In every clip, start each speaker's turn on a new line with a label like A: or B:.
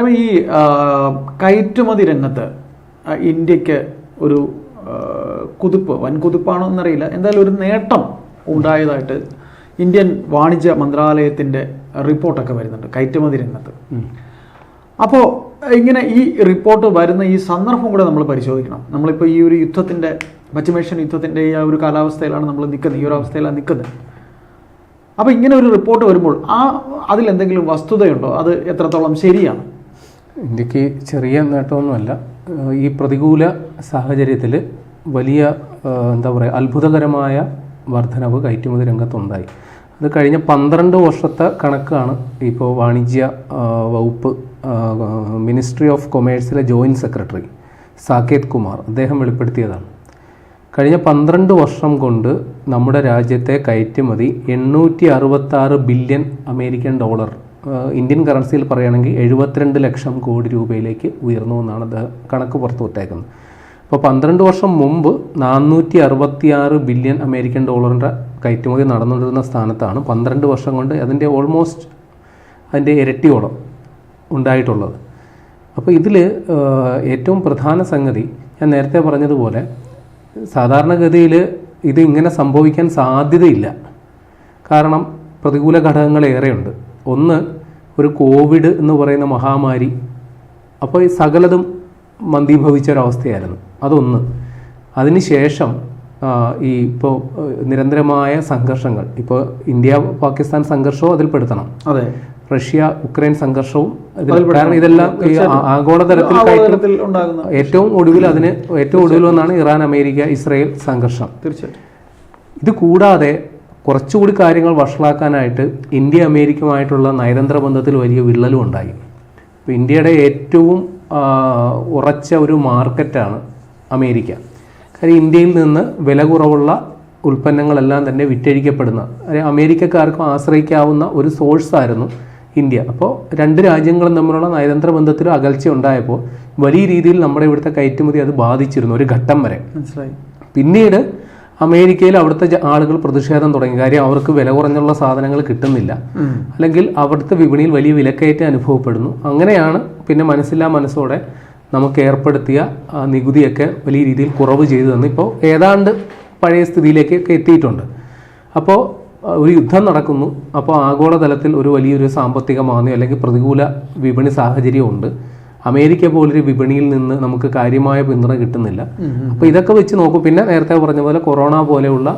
A: കാര്യം ഈ കയറ്റുമതി രംഗത്ത് ഇന്ത്യക്ക് ഒരു വൻകുതിപ്പാണോ എന്നറിയില്ല, എന്തായാലും ഒരു നേട്ടം ഉണ്ടായതായിട്ട് ഇന്ത്യൻ വാണിജ്യ മന്ത്രാലയത്തിൻ്റെ റിപ്പോർട്ടൊക്കെ വരുന്നുണ്ട് കയറ്റുമതി രംഗത്ത്. അപ്പോൾ ഇങ്ങനെ ഈ റിപ്പോർട്ട് വരുന്ന ഈ സന്ദർഭം കൂടെ നമ്മൾ പരിശോധിക്കണം. നമ്മളിപ്പോൾ ഈ ഒരു യുദ്ധത്തിൻ്റെ, പശ്ചിമേഷ്യൻ യുദ്ധത്തിൻ്റെ ഈ ഒരു കാലാവസ്ഥയിലാണ് നമ്മൾ നിൽക്കുന്നത്, ഈ ഒരു അവസ്ഥയിലാണ് നിൽക്കുന്നത്. അപ്പോൾ ഇങ്ങനെ ഒരു റിപ്പോർട്ട് വരുമ്പോൾ അതിലെന്തെങ്കിലും വസ്തുതയുണ്ടോ? അത് എത്രത്തോളം ശരിയാണ്?
B: ഇന്ത്യക്ക് ചെറിയ നേട്ടമൊന്നുമല്ല. ഈ പ്രതികൂല സാഹചര്യത്തിൽ വലിയ എന്താ പറയുക, അത്ഭുതകരമായ വർധനവ് കയറ്റുമതി രംഗത്തുണ്ടായി. അത് കഴിഞ്ഞ 12 വർഷത്തെ കണക്കാണ് ഇപ്പോൾ വാണിജ്യ വകുപ്പ് മിനിസ്ട്രി ഓഫ് കൊമേഴ്സിലെ ജോയിൻറ്റ് സെക്രട്ടറി സാകേത് കുമാർ അദ്ദേഹം വെളിപ്പെടുത്തിയതാണ്. കഴിഞ്ഞ 12 വർഷം കൊണ്ട് നമ്മുടെ രാജ്യത്തെ കയറ്റുമതി 866 ബില്യൺ അമേരിക്കൻ ഡോളർ, ഇന്ത്യൻ കറൻസിയിൽ പറയുകയാണെങ്കിൽ 72 ലക്ഷം കോടി രൂപയിലേക്ക് ഉയർന്നു എന്നാണ് കണക്ക് പുറത്തുവിട്ടേക്കുന്നത്. അപ്പോൾ 12 വർഷം മുമ്പ് 466 ബില്യൺ അമേരിക്കൻ ഡോളറിൻ്റെ കയറ്റുമതി നടന്നുകൊണ്ടിരുന്ന സ്ഥാനത്താണ് 12 വർഷം കൊണ്ട് അതിൻ്റെ ഇരട്ടിയോളം ഉണ്ടായിട്ടുള്ളത്. അപ്പോൾ ഇതിൽ ഏറ്റവും പ്രധാന സംഗതി ഞാൻ നേരത്തെ പറഞ്ഞതുപോലെ, സാധാരണഗതിയിൽ ഇത് ഇങ്ങനെ സംഭവിക്കാൻ സാധ്യതയില്ല. കാരണം പ്രതികൂല ഘടകങ്ങൾ ഏറെയുണ്ട്. ഒന്ന്, ഒരു കോവിഡ് എന്ന് പറയുന്ന മഹാമാരി, അപ്പോൾ ഈ സകലതും മന്ദീഭവിച്ചൊരവസ്ഥയായിരുന്നു. അതൊന്ന്. അതിനുശേഷം ഇപ്പോൾ നിരന്തരമായ സംഘർഷങ്ങൾ, ഇപ്പോൾ ഇന്ത്യ പാകിസ്ഥാൻ സംഘർഷവും അതിൽ പെടുത്തണം, അതെ, റഷ്യ ഉക്രൈൻ സംഘർഷവും, കാരണം ഇതെല്ലാം ഈ ആഗോളതലത്തിൽ ഏറ്റവും ഒടുവിൽ ഒന്നാണ് ഇറാൻ അമേരിക്ക ഇസ്രായേൽ സംഘർഷം. തീർച്ചയായിട്ടും. ഇത് കൂടാതെ കുറച്ചുകൂടി കാര്യങ്ങൾ വഷളാക്കാനായിട്ട് ഇന്ത്യ അമേരിക്കയുമായിട്ടുള്ള നയതന്ത്ര ബന്ധത്തിൽ വലിയ വിള്ളലും ഉണ്ടായി. ഇപ്പോൾ ഇന്ത്യയുടെ ഏറ്റവും ഉറച്ച ഒരു മാർക്കറ്റാണ് അമേരിക്ക. കാര്യം ഇന്ത്യയിൽ നിന്ന് വില കുറവുള്ള ഉൽപ്പന്നങ്ങളെല്ലാം തന്നെ വിറ്റഴിക്കപ്പെടുന്ന, അമേരിക്കക്കാർക്കും ആശ്രയിക്കാവുന്ന ഒരു സോഴ്സായിരുന്നു ഇന്ത്യ. അപ്പോൾ രണ്ട് രാജ്യങ്ങളും തമ്മിലുള്ള നയതന്ത്ര ബന്ധത്തിലും അകൽച്ച ഉണ്ടായപ്പോൾ വലിയ രീതിയിൽ നമ്മുടെ ഇവിടുത്തെ കയറ്റുമതി അത് ബാധിച്ചിരുന്നു ഒരു ഘട്ടം വരെ. മനസ്സിലായി. പിന്നീട് അമേരിക്കയിൽ അവിടുത്തെ ആളുകൾ പ്രതിഷേധം തുടങ്ങി. കാര്യം അവർക്ക് വില കുറഞ്ഞുള്ള സാധനങ്ങൾ കിട്ടുന്നില്ല, അല്ലെങ്കിൽ അവിടുത്തെ വിപണിയിൽ വലിയ വിലക്കയറ്റം അനുഭവപ്പെടുന്നു. അങ്ങനെയാണ് പിന്നെ മനസ്സോടെ നമുക്ക് ഏർപ്പെടുത്തിയ നികുതിയൊക്കെ വലിയ രീതിയിൽ കുറവ് ചെയ്തു തന്നു. ഇപ്പോൾ ഏതാണ്ട് പഴയ സ്ഥിതിയിലേക്കൊക്കെ എത്തിയിട്ടുണ്ട്. അപ്പോൾ ഒരു യുദ്ധം നടക്കുന്നു. അപ്പോൾ ആഗോളതലത്തിൽ ഒരു വലിയൊരു സാമ്പത്തിക മാന്ദ്യം അല്ലെങ്കിൽ പ്രതികൂല വിപണി സാഹചര്യമുണ്ട്. അമേരിക്ക പോലൊരു വിപണിയിൽ നിന്ന് നമുക്ക് കാര്യമായ പിന്തുണ കിട്ടുന്നില്ല. അപ്പോൾ ഇതൊക്കെ വെച്ച് നോക്കും. പിന്നെ നേരത്തെ പറഞ്ഞ പോലെ കൊറോണ പോലെയുള്ള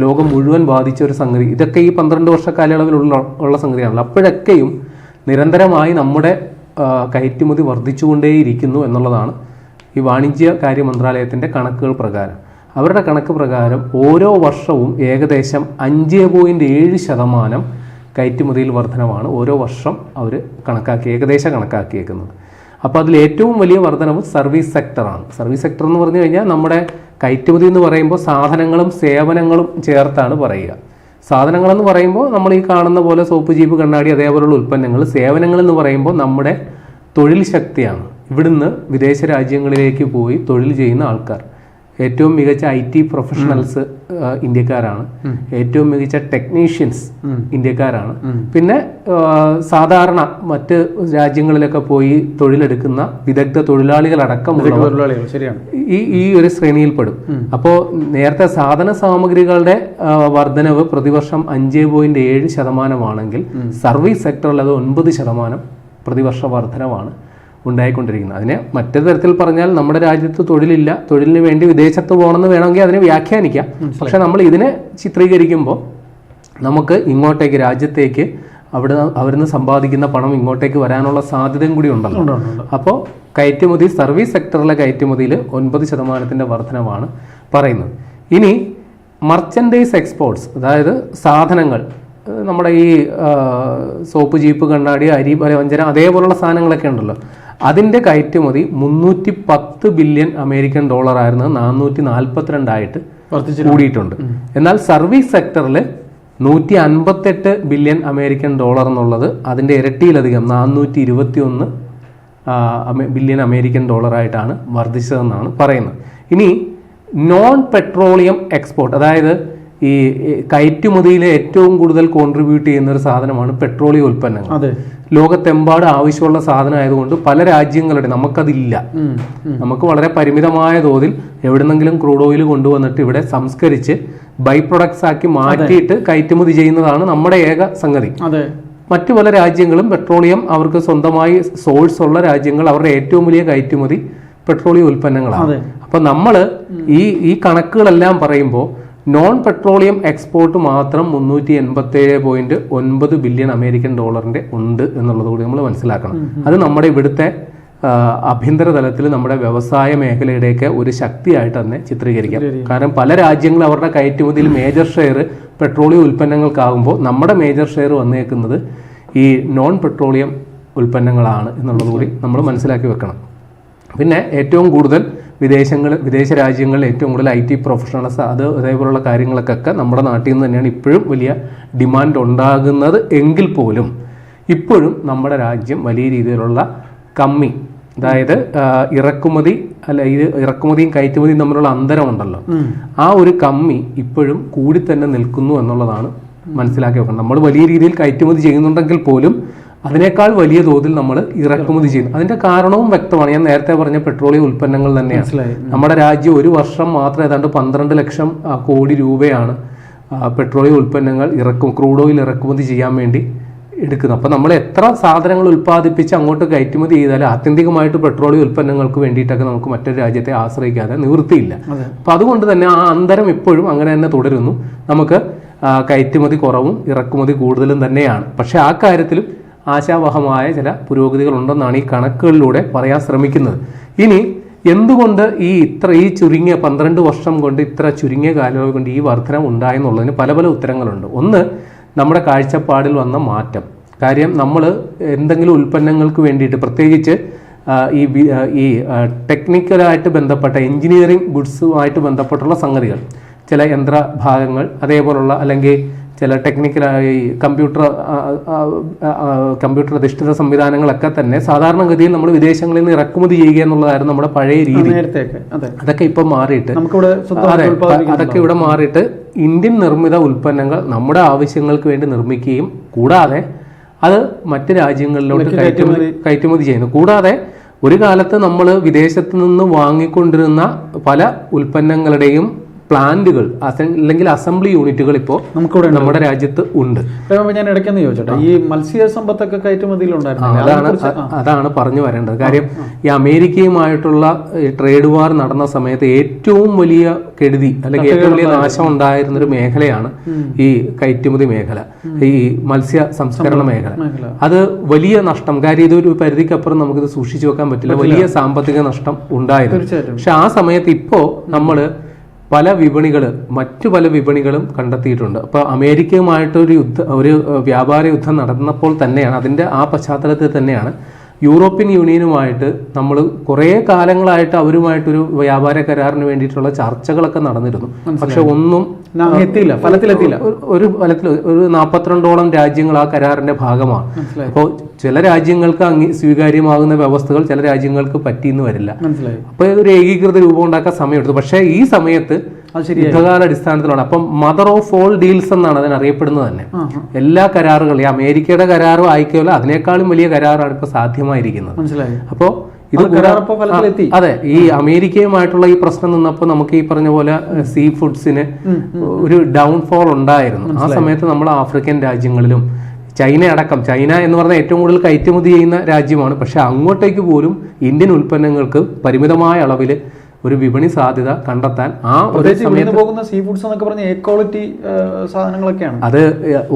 B: ലോകം മുഴുവൻ ബാധിച്ച ഒരു സംഗതി, ഇതൊക്കെ ഈ 12 വർഷ കാലയളവിലുള്ള സംഗതിയാണല്ലോ. അപ്പോഴൊക്കെയും നിരന്തരമായി നമ്മുടെ കയറ്റുമതി വർദ്ധിച്ചുകൊണ്ടേയിരിക്കുന്നു എന്നുള്ളതാണ് ഈ വാണിജ്യ കാര്യ മന്ത്രാലയത്തിൻ്റെ കണക്കുകൾ പ്രകാരം. അവരുടെ കണക്ക് പ്രകാരം ഓരോ വർഷവും ഏകദേശം 5.7% കയറ്റുമതിയിൽ വർധനമാണ് ഓരോ വർഷം അവർ ഏകദേശം കണക്കാക്കിയേക്കുന്നത്. അപ്പോൾ അതിൽ ഏറ്റവും വലിയ വർധനവ് സർവീസ് സെക്ടറാണ്. സർവീസ് സെക്ടർ എന്ന് പറഞ്ഞു കഴിഞ്ഞാൽ നമ്മുടെ കയറ്റുമതി എന്ന് പറയുമ്പോൾ സാധനങ്ങളും സേവനങ്ങളും ചേർത്താണ് പറയുക. സാധനങ്ങളെന്ന് പറയുമ്പോൾ നമ്മൾ ഈ കാണുന്ന പോലെ സോപ്പ്, ജീപ്പ്, കണ്ണാടി അതേപോലുള്ള ഉൽപ്പന്നങ്ങൾ. സേവനങ്ങൾ എന്ന് പറയുമ്പോൾ നമ്മുടെ തൊഴിൽ ശക്തിയാണ്. ഇവിടുന്ന് വിദേശ രാജ്യങ്ങളിലേക്ക് പോയി തൊഴിൽ ചെയ്യുന്ന ആൾക്കാർ. ഏറ്റവും മികച്ച IT പ്രൊഫഷണൽസ് ഇന്ത്യക്കാരാണ്. ഏറ്റവും മികച്ച ടെക്നീഷ്യൻസ് ഇന്ത്യക്കാരാണ്. പിന്നെ സാധാരണ മറ്റ് രാജ്യങ്ങളിലൊക്കെ പോയി തൊഴിലെടുക്കുന്ന വിദഗ്ധ തൊഴിലാളികളടക്കമുള്ള ഈ ഒരു ശ്രേണിയിൽപ്പെടും. അപ്പോൾ നേരത്തെ സാധന സാമഗ്രികളുടെ വർധനവ് പ്രതിവർഷം 5.7% സർവീസ് സെക്ടറിൽ അത് 9% പ്രതിവർഷ വർധനവാണ് ഉണ്ടായിക്കൊണ്ടിരിക്കുന്നത്. അതിനെ മറ്റൊരു തരത്തിൽ പറഞ്ഞാൽ നമ്മുടെ രാജ്യത്ത് തൊഴിലില്ല, തൊഴിലിന് വേണ്ടി വിദേശത്ത് പോകണമെന്ന് വേണമെങ്കിൽ അതിനെ വ്യാഖ്യാനിക്കാം. പക്ഷെ നമ്മൾ ഇതിനെ ചിത്രീകരിക്കുമ്പോൾ നമുക്ക് ഇങ്ങോട്ടേക്ക് രാജ്യത്തേക്ക് അവിടുന്ന് സമ്പാദിക്കുന്ന പണം ഇങ്ങോട്ടേക്ക് വരാനുള്ള സാധ്യതയും കൂടി ഉണ്ടല്ലോ. അപ്പോൾ കയറ്റുമതി, സർവീസ് സെക്ടറിലെ കയറ്റുമതിയിൽ 9% വർധനവാണ് പറയുന്നത്. ഇനി മർച്ചൻഡൈസ് എക്സ്പോർട്സ്, അതായത് സാധനങ്ങൾ, നമ്മുടെ ഈ സോപ്പ്, ജീപ്പ്, കണ്ണാടി, അരി, വ്യഞ്ജനം അതേപോലുള്ള സാധനങ്ങളൊക്കെ ഉണ്ടല്ലോ, അതിൻ്റെ കയറ്റുമതി 310 ബില്യൺ അമേരിക്കൻ ഡോളർ ആയിരുന്നത് 442 കൂടിയിട്ടുണ്ട്. എന്നാൽ സർവീസ് സെക്ടറിൽ 158 ബില്യൺ അമേരിക്കൻ ഡോളർ എന്നുള്ളത് അതിൻ്റെ ഇരട്ടിയിലധികം 421 ബില്യൺ അമേരിക്കൻ ഡോളറായിട്ടാണ് വർദ്ധിച്ചതെന്നാണ് പറയുന്നത്. ഇനി നോൺ പെട്രോളിയം എക്സ്പോർട്ട്, അതായത് ഈ കയറ്റുമതിയിലെ ഏറ്റവും കൂടുതൽ കോൺട്രിബ്യൂട്ട് ചെയ്യുന്ന ഒരു സാധനമാണ് പെട്രോളിയം ഉൽപ്പന്നങ്ങൾ. ലോകത്തെമ്പാട് ആവശ്യമുള്ള സാധനം ആയതുകൊണ്ട് പല രാജ്യങ്ങളുടെ നമുക്കതില്ല. നമുക്ക് വളരെ പരിമിതമായ തോതിൽ എവിടുന്നെങ്കിലും ക്രൂഡ് ഓയിൽ കൊണ്ടുവന്നിട്ട് ഇവിടെ സംസ്കരിച്ച് ബൈ പ്രൊഡക്ട്സ് ആക്കി മാറ്റിയിട്ട് കയറ്റുമതി ചെയ്യുന്നതാണ് നമ്മുടെ ഏക സംഗതി. മറ്റു പല രാജ്യങ്ങളും പെട്രോളിയം അവർക്ക് സ്വന്തമായി സോഴ്സ് ഉള്ള രാജ്യങ്ങൾ അവരുടെ ഏറ്റവും വലിയ കയറ്റുമതി പെട്രോളിയം ഉൽപ്പന്നങ്ങളാണ്. അപ്പൊ നമ്മൾ ഈ കണക്കുകളെല്ലാം പറയുമ്പോൾ നോൺ പെട്രോളിയം എക്സ്പോർട്ട് മാത്രം 387.9 ബില്യൺ അമേരിക്കൻ ഡോളറിന്റെ ഉണ്ട് എന്നുള്ളത് കൂടി നമ്മൾ മനസ്സിലാക്കണം. അത് നമ്മുടെ ഇവിടുത്തെ ആഭ്യന്തര തലത്തിൽ നമ്മുടെ വ്യവസായ മേഖലയുടെയൊക്കെ ഒരു ശക്തിയായിട്ട് തന്നെ ചിത്രീകരിക്കാം. കാരണം പല രാജ്യങ്ങളും അവരുടെ കയറ്റുമതിയിൽ മേജർ ഷെയർ പെട്രോളിയം ഉൽപ്പന്നങ്ങൾക്കാകുമ്പോൾ നമ്മുടെ മേജർ ഷെയർ വന്നേക്കുന്നത് ഈ നോൺ പെട്രോളിയം ഉൽപ്പന്നങ്ങളാണ് എന്നുള്ളത് കൂടി നമ്മൾ മനസ്സിലാക്കി വെക്കണം. പിന്നെ ഏറ്റവും കൂടുതൽ വിദേശ രാജ്യങ്ങളിൽ ഏറ്റവും കൂടുതൽ IT പ്രൊഫഷണൽസ് അതേപോലുള്ള കാര്യങ്ങൾക്കൊക്കെ നമ്മുടെ നാട്ടിൽ നിന്ന് തന്നെയാണ് ഇപ്പോഴും വലിയ ഡിമാൻഡ് ഉണ്ടാകുന്നത്. എങ്കിൽ പോലും ഇപ്പോഴും നമ്മുടെ രാജ്യം വലിയ രീതിയിലുള്ള കമ്മി, അതായത് ഇറക്കുമതിയും കയറ്റുമതിയും തമ്മിലുള്ള അന്തരമുണ്ടല്ലോ, ആ ഒരു കമ്മി ഇപ്പോഴും കൂടി തന്നെ നിൽക്കുന്നു എന്നുള്ളതാണ് മനസ്സിലാക്കി വെക്കണം. നമ്മൾ വലിയ രീതിയിൽ കയറ്റുമതി ചെയ്യുന്നുണ്ടെങ്കിൽ പോലും അതിനേക്കാൾ വലിയ തോതിൽ നമ്മൾ ഇറക്കുമതി ചെയ്യുന്നു. അതിന്റെ കാരണവും വ്യക്തമാണ്. ഞാൻ നേരത്തെ പറഞ്ഞ പെട്രോളിയം ഉൽപ്പന്നങ്ങൾ തന്നെയാണ്. നമ്മുടെ രാജ്യം ഒരു വർഷം മാത്രം ഏതാണ്ട് 12 ലക്ഷം കോടി രൂപയാണ് പെട്രോളിയം ഉൽപ്പന്നങ്ങൾ ക്രൂഡ് ഓയിൽ ഇറക്കുമതി ചെയ്യാൻ വേണ്ടി എടുക്കുന്നത്. അപ്പൊ നമ്മൾ എത്ര സാധനങ്ങൾ ഉൽപ്പാദിപ്പിച്ച് അങ്ങോട്ട് കയറ്റുമതി ചെയ്താലും ആത്യന്തികമായിട്ട് പെട്രോളിയം ഉൽപ്പന്നങ്ങൾക്ക് വേണ്ടിയിട്ടൊക്കെ നമുക്ക് മറ്റൊരു രാജ്യത്തെ ആശ്രയിക്കാതെ നിവൃത്തിയില്ല. അപ്പൊ അതുകൊണ്ട് തന്നെ ആ അന്തരം ഇപ്പോഴും അങ്ങനെ തന്നെ തുടരുന്നു. നമുക്ക് കയറ്റുമതി കുറവും ഇറക്കുമതി കൂടുതലും തന്നെയാണ്. പക്ഷെ ആ കാര്യത്തിലും ആശാവഹമായ ചില പുരോഗതികൾ ഉണ്ടെന്നാണ് ഈ കണക്കുകളിലൂടെ പറയാൻ ശ്രമിക്കുന്നത്. ഇനി എന്തുകൊണ്ട് ഈ ചുരുങ്ങിയ 12 വർഷം കൊണ്ട് ഇത്ര ചുരുങ്ങിയ കാലയളവ് കൊണ്ട് ഈ വർധന ഉണ്ടായെന്നുള്ളതിന് പല പല ഉത്തരങ്ങളുണ്ട്. ഒന്ന്, നമ്മുടെ കാഴ്ചപ്പാടിൽ വന്ന മാറ്റം. കാര്യം നമ്മൾ എന്തെങ്കിലും ഉൽപ്പന്നങ്ങൾക്ക് വേണ്ടിയിട്ട് പ്രത്യേകിച്ച് ഈ ടെക്നിക്കലായിട്ട് ബന്ധപ്പെട്ട എഞ്ചിനീയറിംഗ് ഗുഡ്സുമായിട്ട് ബന്ധപ്പെട്ടുള്ള സംഗതികൾ, ചില യന്ത്രഭാഗങ്ങൾ അതേപോലുള്ള അല്ലെങ്കിൽ ചില ടെക്നിക്കലായി കമ്പ്യൂട്ടർ അധിഷ്ഠിത സംവിധാനങ്ങളൊക്കെ തന്നെ സാധാരണഗതിയിൽ നമ്മൾ വിദേശങ്ങളിൽ നിന്ന് ഇറക്കുമതി ചെയ്യുക എന്നുള്ളതായിരുന്നു നമ്മുടെ പഴയ രീതി. അതൊക്കെ ഇപ്പം മാറിയിട്ട് അതൊക്കെ ഇവിടെ മാറിയിട്ട് ഇന്ത്യൻ നിർമ്മിത ഉൽപ്പന്നങ്ങൾ നമ്മുടെ ആവശ്യങ്ങൾക്ക് വേണ്ടി നിർമ്മിക്കുകയും കൂടാതെ അത് മറ്റ് രാജ്യങ്ങളിലോട്ട് കയറ്റുമതി ചെയ്യുന്നു. കൂടാതെ ഒരു കാലത്ത് നമ്മൾ വിദേശത്ത് നിന്ന് വാങ്ങിക്കൊണ്ടിരുന്ന പല ഉൽപ്പന്നങ്ങളുടെയും പ്ലാന്റുകൾ അല്ലെങ്കിൽ അസംബ്ലി യൂണിറ്റുകൾ ഇപ്പോൾ നമ്മുടെ രാജ്യത്ത് ഉണ്ട്.
A: ഞാൻ ഇടയ്ക്കെന്ന് ചോദിച്ചോട്ടെ, ഈ മത്സ്യ സമ്പത്തൊക്കെ കയറ്റുമതിയിലുണ്ടായിരുന്നു.
B: അതാണ് പറഞ്ഞു വരേണ്ടത്. കാര്യം ഈ അമേരിക്കയുമായിട്ടുള്ള ട്രേഡ് വാർ നടന്ന സമയത്ത് ഏറ്റവും വലിയ കെടുതി അല്ലെങ്കിൽ ഏറ്റവും വലിയ നാശം ഉണ്ടായിരുന്ന ഒരു മേഖലയാണ് ഈ കയറ്റുമതി മേഖല, ഈ മത്സ്യ സംസ്കരണ മേഖല. അത് വലിയ നഷ്ടം, കാര്യം ഇതൊരു പരിധിക്കപ്പുറം നമുക്കിത് സൂക്ഷിച്ചു വെക്കാൻ പറ്റില്ല, വലിയ സാമ്പത്തിക നഷ്ടം ഉണ്ടായിരുന്നു. പക്ഷെ ആ സമയത്ത് ഇപ്പോ നമ്മള് മറ്റു പല വിപണികളും കണ്ടെത്തിയിട്ടുണ്ട്. അപ്പോൾ അമേരിക്കയുമായിട്ടൊരു ഒരു വ്യാപാര യുദ്ധം നടന്നപ്പോൾ തന്നെയാണ്, അതിന്റെ ആ പശ്ചാത്തലത്തിൽ തന്നെയാണ് യൂറോപ്യൻ യൂണിയനുമായിട്ട് നമ്മൾ കുറേ കാലങ്ങളായിട്ട് അവരുമായിട്ടൊരു വ്യാപാര കരാറിന് വേണ്ടിയിട്ടുള്ള ചർച്ചകളൊക്കെ നടന്നിരുന്നു. പക്ഷെ ഒന്നും ഫലത്തിലെത്തിയില്ല. ഒരു 42ഓളം രാജ്യങ്ങൾ ആ കരാറിന്റെ ഭാഗമാണ്. അപ്പോൾ ചില രാജ്യങ്ങൾക്ക് സ്വീകാര്യമാകുന്ന വ്യവസ്ഥകൾ ചില രാജ്യങ്ങൾക്ക് പറ്റിയെന്ന് വരില്ല. അപ്പൊ ഒരു ഏകീകൃത രൂപം ഉണ്ടാക്കാൻ സമയമെടുത്തു. പക്ഷെ ഈ സമയത്ത് യുദ്ധകാല അടിസ്ഥാനത്തിലാണ്. അപ്പം മദർ ഓഫ് ഓൾ ഡീൽസ് എന്നാണ് അതിനറിയപ്പെടുന്നത് തന്നെ. എല്ലാ കരാറുകളും, ഈ അമേരിക്കയുടെ കരാറും ആയിക്കോല അതിനേക്കാളും വലിയ കരാറാണ് ഇപ്പൊ സാധ്യമായിരിക്കുന്നത്. അപ്പോ ഇത് അതെ, ഈ അമേരിക്കയുമായിട്ടുള്ള ഈ പ്രശ്നം നിന്നപ്പോൾ നമുക്ക് ഈ പറഞ്ഞ പോലെ സീ ഫുഡ്സിന് ഒരു ഡൗൺഫോൾ ഉണ്ടായിരുന്നു. ആ സമയത്ത് നമ്മൾ ആഫ്രിക്കൻ രാജ്യങ്ങളിലും ചൈന എന്ന് പറഞ്ഞാൽ ഏറ്റവും കൂടുതൽ കയറ്റുമതി ചെയ്യുന്ന രാജ്യമാണ്. പക്ഷെ അങ്ങോട്ടേക്ക് പോലും ഇന്ത്യൻ ഉൽപ്പന്നങ്ങൾക്ക് പരിമിതമായ അളവിൽ ഒരു വിപണി സാധ്യത കണ്ടെത്താൻ
A: പോകുന്ന സീ ഫുഡ്സ് എന്നൊക്കെ പറഞ്ഞ ക്വാളിറ്റി സാധനങ്ങളൊക്കെയാണ്.
B: അത്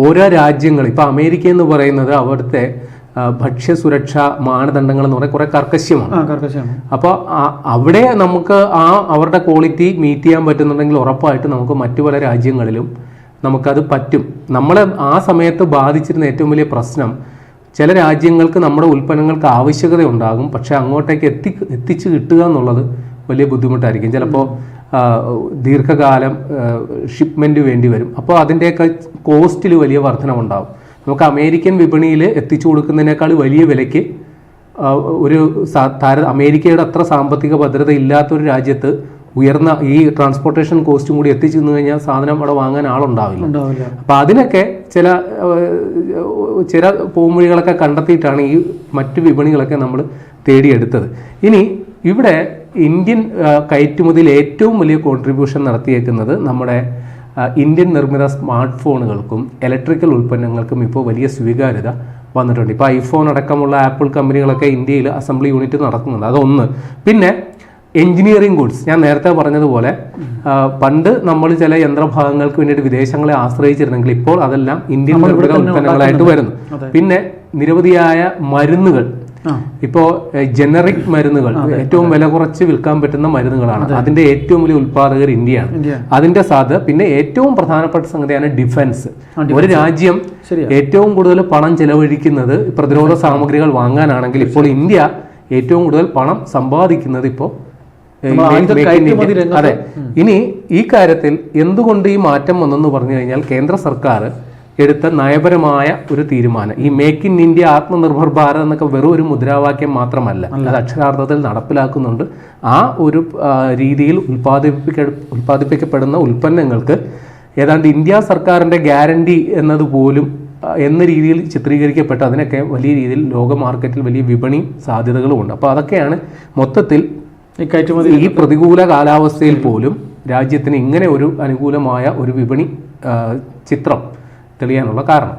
B: ഓരോ രാജ്യങ്ങൾ, ഇപ്പൊ അമേരിക്ക എന്ന് പറയുന്നത് അവിടുത്തെ ഭക്ഷ്യസുരക്ഷാ മാനദണ്ഡങ്ങൾ എന്ന് പറഞ്ഞാൽ കുറെ കർക്കശ്യമാണ്. അപ്പോൾ അവിടെ നമുക്ക് അവരുടെ ക്വാളിറ്റി മീറ്റ് ചെയ്യാൻ പറ്റുന്നുണ്ടെങ്കിൽ ഉറപ്പായിട്ട് നമുക്ക് മറ്റു പല രാജ്യങ്ങളിലും നമുക്കത് പറ്റും. നമ്മളെ ആ സമയത്ത് ബാധിച്ചിരുന്ന ഏറ്റവും വലിയ പ്രശ്നം, ചില രാജ്യങ്ങൾക്ക് നമ്മുടെ ഉൽപ്പന്നങ്ങൾക്ക് ആവശ്യകത ഉണ്ടാകും, പക്ഷെ അങ്ങോട്ടേക്ക് എത്തിച്ച് കിട്ടുക എന്നുള്ളത് വലിയ ബുദ്ധിമുട്ടായിരിക്കും. ചിലപ്പോൾ ദീർഘകാലം ഷിപ്മെന്റ് വേണ്ടി വരും. അപ്പോൾ അതിൻ്റെയൊക്കെ കോസ്റ്റിൽ വലിയ വർധനവുണ്ടാകും. നമുക്ക് അമേരിക്കൻ വിപണിയിൽ എത്തിച്ചു കൊടുക്കുന്നതിനേക്കാൾ വലിയ വിലയ്ക്ക് അമേരിക്കയുടെ അത്ര സാമ്പത്തിക ഭദ്രത ഇല്ലാത്തൊരു രാജ്യത്ത് ഉയർന്ന ഈ ട്രാൻസ്പോർട്ടേഷൻ കോസ്റ്റും കൂടി എത്തിച്ചു കഴിഞ്ഞാൽ സാധനം അവിടെ വാങ്ങാൻ ആളുണ്ടാവില്ല. അപ്പം അതിനൊക്കെ ചില പോംവഴികളൊക്കെ കണ്ടെത്തിയിട്ടാണ് ഈ മറ്റു വിപണികളൊക്കെ നമ്മൾ തേടിയെടുത്തത്. ഇനി ഇവിടെ ഇന്ത്യൻ കയറ്റുമതിയിൽ ഏറ്റവും വലിയ കോൺട്രിബ്യൂഷൻ നടത്തിയേക്കുന്നത് നമ്മുടെ ഇന്ത്യൻ നിർമ്മിത സ്മാർട്ട് ഫോണുകൾക്കും ഇലക്ട്രിക്കൽ ഉൽപ്പന്നങ്ങൾക്കും ഇപ്പോൾ വലിയ സ്വീകാര്യത വന്നിട്ടുണ്ട്. ഇപ്പോൾ ഐഫോൺ അടക്കമുള്ള ആപ്പിൾ കമ്പനികളൊക്കെ ഇന്ത്യയിൽ അസംബ്ലി യൂണിറ്റ് നടത്തുന്നുണ്ട്. അതൊന്ന്. പിന്നെ എഞ്ചിനീയറിംഗ് ഗുഡ്സ്, ഞാൻ നേരത്തെ പറഞ്ഞതുപോലെ പണ്ട് നമ്മൾ ചില യന്ത്രഭാഗങ്ങൾക്ക് വേണ്ടിയിട്ട് വിദേശങ്ങളെ ആശ്രയിച്ചിരുന്നെങ്കിൽ ഇപ്പോൾ അതെല്ലാം ഇന്ത്യൻ നിർമ്മിത ഉൽപ്പന്നങ്ങളായിട്ട് വരുന്നു. പിന്നെ നിരവധിയായ മരുന്നുകൾ, ഇപ്പോൾ ജനറിക് മരുന്നുകൾ, ഏറ്റവും വില കുറച്ച് വിൽക്കാൻ പറ്റുന്ന മരുന്നുകളാണ്. അതിന്റെ ഏറ്റവും വലിയ ഉത്പാദകർ ഇന്ത്യയാണ്. അതിന്റെ പിന്നെ ഏറ്റവും പ്രധാനപ്പെട്ട സംഗതിയാണ് ഡിഫൻസ്. ഒരു രാജ്യം ഏറ്റവും കൂടുതൽ പണം ചെലവഴിക്കുന്നത് പ്രതിരോധ സാമഗ്രികൾ വാങ്ങാനാണെങ്കിൽ ഇപ്പോൾ ഇന്ത്യ ഏറ്റവും കൂടുതൽ പണം സമ്പാദിക്കുന്നത് ഇപ്പോൾ അതെ. ഇനി ഈ കാര്യത്തിൽ എന്തുകൊണ്ട് ഈ മാറ്റം വന്നെന്ന് പറഞ്ഞു കഴിഞ്ഞാൽ കേന്ദ്ര സർക്കാർ എടുത്ത നയപരമായ ഒരു തീരുമാനം, ഈ make in India, Atmanirbhar Bharat എന്നൊക്കെ വെറും ഒരു മുദ്രാവാക്യം മാത്രമല്ല, അത് അക്ഷരാർത്ഥത്തിൽ നടപ്പിലാക്കുന്നുണ്ട്. ആ ഒരു രീതിയിൽ ഉൽപ്പാദിപ്പിക്കപ്പെടുന്ന ഉൽപ്പന്നങ്ങൾക്ക് ഏതാണ്ട് ഇന്ത്യ സർക്കാരിന്റെ ഗ്യാരണ്ടി എന്നതുപോലും എന്ന രീതിയിൽ ചിത്രീകരിക്കപ്പെട്ട് അതിനൊക്കെ വലിയ രീതിയിൽ ലോക മാർക്കറ്റിൽ വലിയ വിപണി സാധ്യതകളുമുണ്ട്. അപ്പോൾ അതൊക്കെയാണ് മൊത്തത്തിൽ ഈ പ്രതികൂല കാലാവസ്ഥയിൽ പോലും രാജ്യത്തിന് ഇങ്ങനെ ഒരു അനുകൂലമായ ഒരു വിപണി ചിത്രം തെളിയാനുള്ള കാരണം.